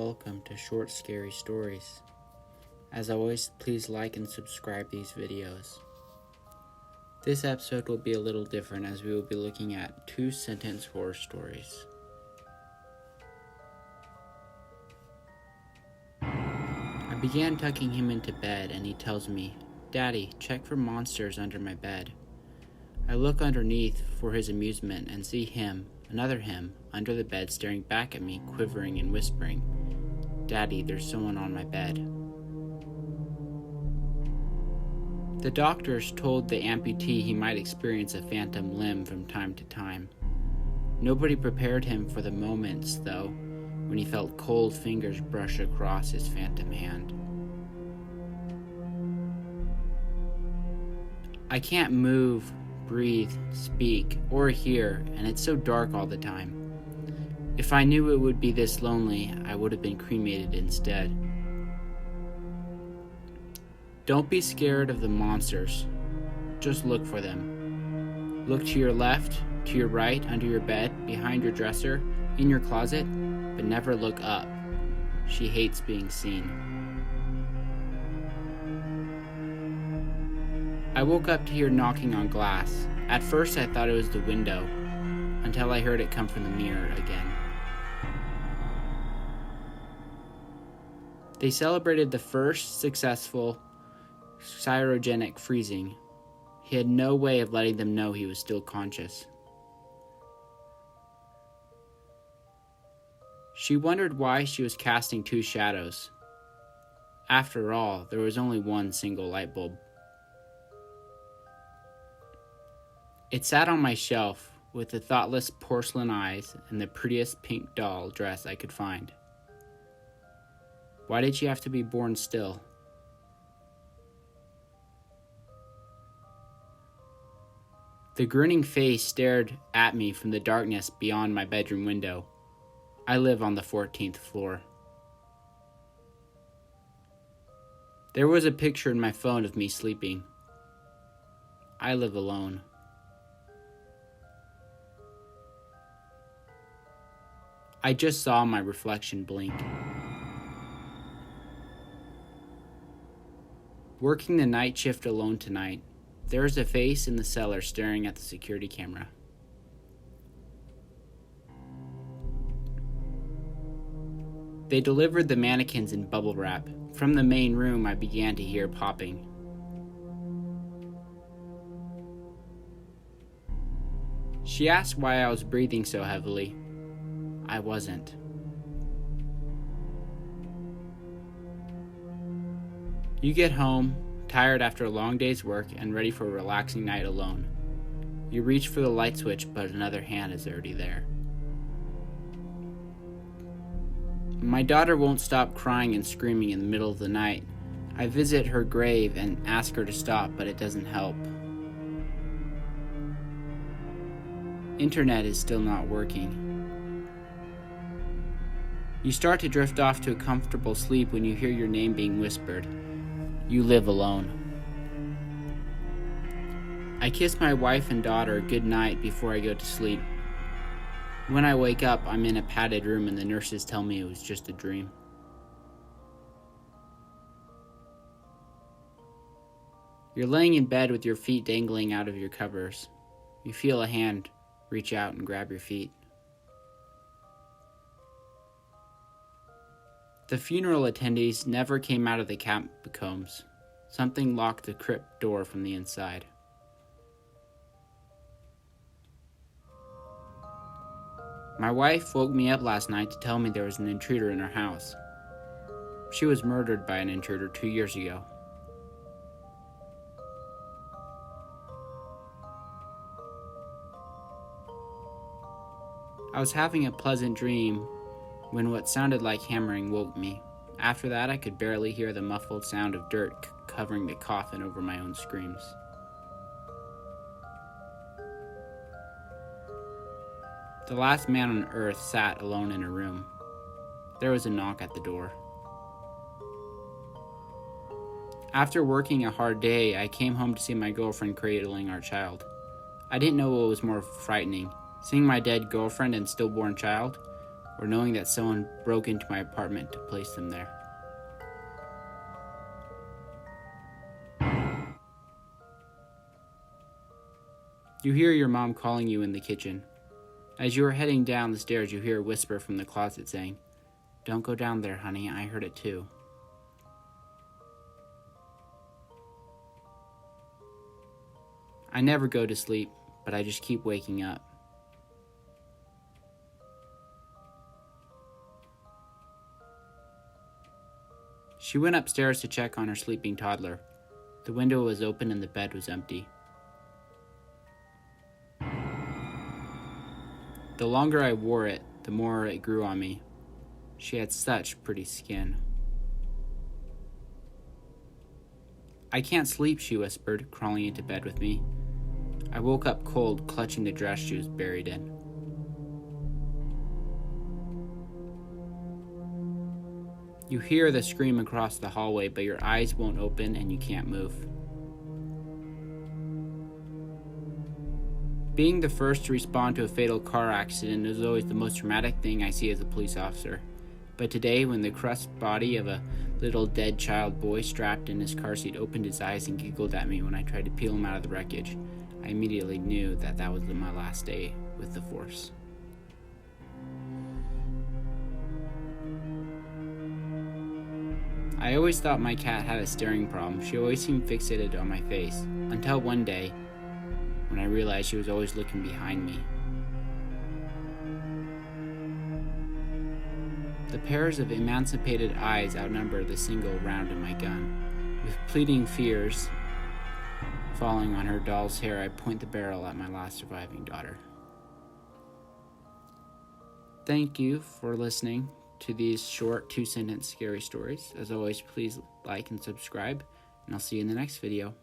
welcome to Short Scary Stories. As always, please like and subscribe these videos. This episode will be a little different as we will be looking at 2-sentence horror stories. I began tucking him into bed and he tells me, "Daddy, check for monsters under my bed." I look underneath for his amusement and see him, another him, under the bed staring back at me, quivering and whispering, "Daddy, there's someone on my bed." The doctors told the amputee he might experience a phantom limb from time to time. Nobody prepared him for the moments, though, when he felt cold fingers brush across his phantom hand. I can't move, breathe, speak, or hear, and it's so dark all the time. If I knew it would be this lonely, I would have been cremated instead. Don't be scared of the monsters. Just look for them. Look to your left, to your right, under your bed, behind your dresser, in your closet, but never look up. She hates being seen. I woke up to hear knocking on glass. At first I thought it was the window, until I heard it come from the mirror again. They celebrated the first successful cryogenic freezing. He had no way of letting them know he was still conscious. She wondered why she was casting two shadows. After all, there was only one single light bulb. It sat on my shelf with the thoughtless porcelain eyes and the prettiest pink doll dress I could find. Why did she have to be born still? The grinning face stared at me from the darkness beyond my bedroom window. I live on the 14th floor. There was a picture in my phone of me sleeping. I live alone. I just saw my reflection blink. Working the night shift alone tonight, there is a face in the cellar staring at the security camera. They delivered the mannequins in bubble wrap. From the main room, I began to hear popping. She asked why I was breathing so heavily. I wasn't. You get home, tired after a long day's work and ready for a relaxing night alone. You reach for the light switch, but another hand is already there. My daughter won't stop crying and screaming in the middle of the night. I visit her grave and ask her to stop, but it doesn't help. Internet is still not working. You start to drift off to a comfortable sleep when you hear your name being whispered. You live alone. I kiss my wife and daughter good night before I go to sleep. When I wake up, I'm in a padded room and the nurses tell me it was just a dream. You're laying in bed with your feet dangling out of your covers. You feel a hand reach out and grab your feet. The funeral attendees never came out of the catacombs. Something locked the crypt door from the inside. My wife woke me up last night to tell me there was an intruder in her house. She was murdered by an intruder 2 years ago. I was having a pleasant dream when what sounded like hammering woke me. After that, I could barely hear the muffled sound of dirt covering the coffin over my own screams. The last man on earth sat alone in a room. There was a knock at the door. After working a hard day, I came home to see my girlfriend cradling our child. I didn't know what was more frightening, seeing my dead girlfriend and stillborn child, or knowing that someone broke into my apartment to place them there. You hear your mom calling you in the kitchen. As you are heading down the stairs, you hear a whisper from the closet saying, "Don't go down there, honey, I heard it too." I never go to sleep, but I just keep waking up. She went upstairs to check on her sleeping toddler. The window was open and the bed was empty. The longer I wore it, the more it grew on me. She had such pretty skin. "I can't sleep," she whispered, crawling into bed with me. I woke up cold, clutching the dress she was buried in. You hear the scream across the hallway, but your eyes won't open and you can't move. Being the first to respond to a fatal car accident is always the most traumatic thing I see as a police officer. But today, when the crushed body of a little dead child boy strapped in his car seat opened his eyes and giggled at me when I tried to peel him out of the wreckage, I immediately knew that was my last day with the force. I always thought my cat had a staring problem. She always seemed fixated on my face, until one day, when I realized she was always looking behind me. The pairs of emancipated eyes outnumber the single round in my gun. With pleading fears falling on her doll's hair, I point the barrel at my last surviving daughter. Thank you for listening to these short 2-sentence scary stories. As always, please like and subscribe, and I'll see you in the next video.